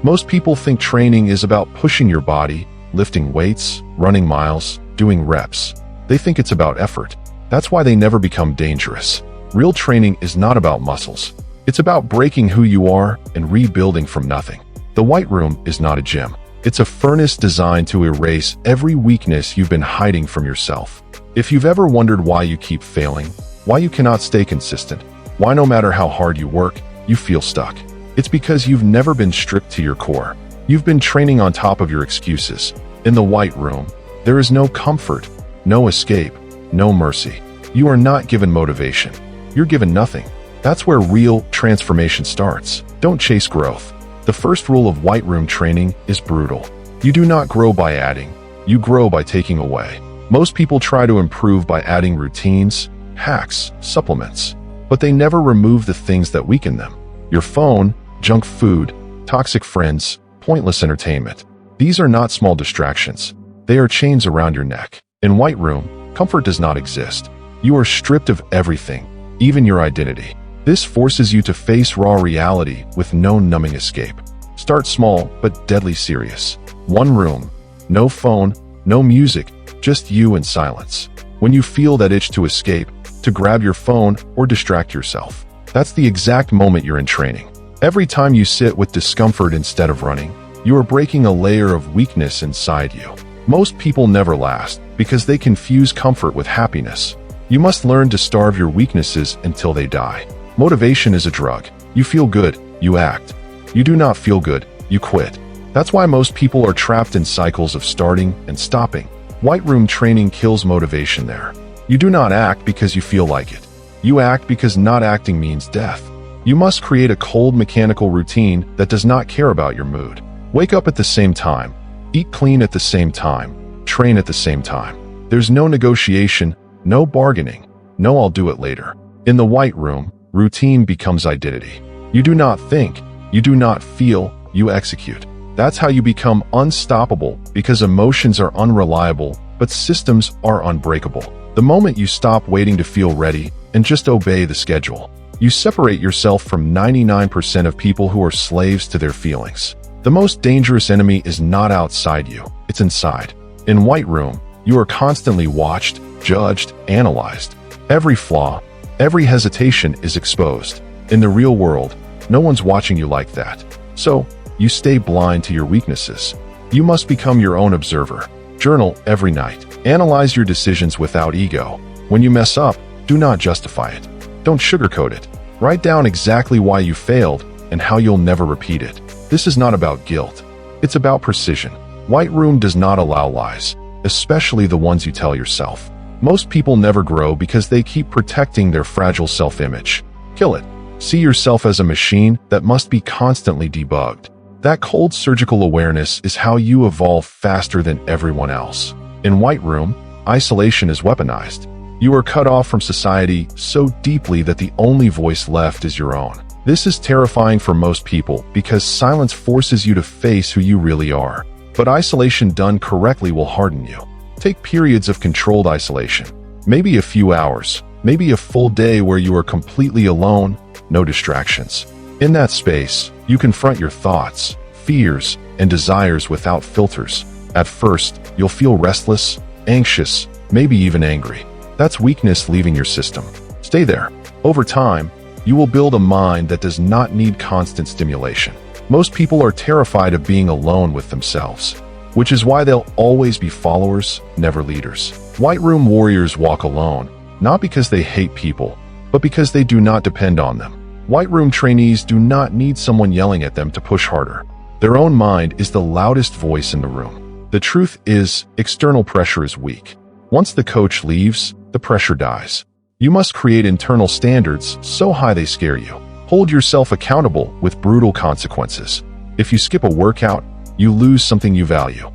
Most people think training is about pushing your body, lifting weights, running miles, doing reps. They think it's about effort. That's why they never become dangerous. Real training is not about muscles. It's about breaking who you are and rebuilding from nothing. The White Room is not a gym. It's a furnace designed to erase every weakness you've been hiding from yourself. If you've ever wondered why you keep failing, why you cannot stay consistent, why no matter how hard you work, you feel stuck, it's because you've never been stripped to your core. You've been training on top of your excuses. In the White Room, there is no comfort, no escape, no mercy. You are not given motivation. You're given nothing. That's where real transformation starts. Don't chase growth. The first rule of White Room training is brutal. You do not grow by adding. You grow by taking away. Most people try to improve by adding routines, hacks, supplements, but they never remove the things that weaken them. Your phone, junk food, toxic friends, pointless entertainment. These are not small distractions. They are chains around your neck. In White Room, comfort does not exist. You are stripped of everything, even your identity. This forces you to face raw reality with no numbing escape. Start small, but deadly serious. One room, no phone, no music, just you and silence. When you feel that itch to escape, to grab your phone or distract yourself, that's the exact moment you're in training. Every time you sit with discomfort instead of running, you are breaking a layer of weakness inside you. Most people never last because they confuse comfort with happiness. You must learn to starve your weaknesses until they die. Motivation is a drug. You feel good, you act. You do not feel good, you quit. That's why most people are trapped in cycles of starting and stopping. White Room training kills motivation there. You do not act because you feel like it. You act because not acting means death. You must create a cold mechanical routine that does not care about your mood. Wake up at the same time. Eat clean at the same time. Train at the same time. There's no negotiation, no bargaining, no I'll do it later. In the White Room, routine becomes identity. You do not think, you do not feel, you execute. That's how you become unstoppable, because emotions are unreliable, but systems are unbreakable. The moment you stop waiting to feel ready and just obey the schedule, you separate yourself from 99% of people who are slaves to their feelings. The most dangerous enemy is not outside you, it's inside. In White Room, you are constantly watched, judged, analyzed. Every flaw, every hesitation is exposed. In the real world, no one's watching you like that. So, you stay blind to your weaknesses. You must become your own observer. Journal every night. Analyze your decisions without ego. When you mess up, do not justify it. Don't sugarcoat it. Write down exactly why you failed and how you'll never repeat it. This is not about guilt. It's about precision. White Room does not allow lies, especially the ones you tell yourself. Most people never grow because they keep protecting their fragile self-image. Kill it. See yourself as a machine that must be constantly debugged. That cold surgical awareness is how you evolve faster than everyone else. In White Room, isolation is weaponized. You are cut off from society so deeply that the only voice left is your own. This is terrifying for most people because silence forces you to face who you really are. But isolation done correctly will harden you. Take periods of controlled isolation. Maybe a few hours, maybe a full day where you are completely alone, no distractions. In that space, you confront your thoughts, fears, and desires without filters. At first, you'll feel restless, anxious, maybe even angry. That's weakness leaving your system. Stay there. Over time, you will build a mind that does not need constant stimulation. Most people are terrified of being alone with themselves, which is why they'll always be followers, never leaders. White Room warriors walk alone, not because they hate people, but because they do not depend on them. White Room trainees do not need someone yelling at them to push harder. Their own mind is the loudest voice in the room. The truth is, external pressure is weak. Once the coach leaves, the pressure dies. You must create internal standards so high they scare you. Hold yourself accountable with brutal consequences. If you skip a workout, you lose something you value.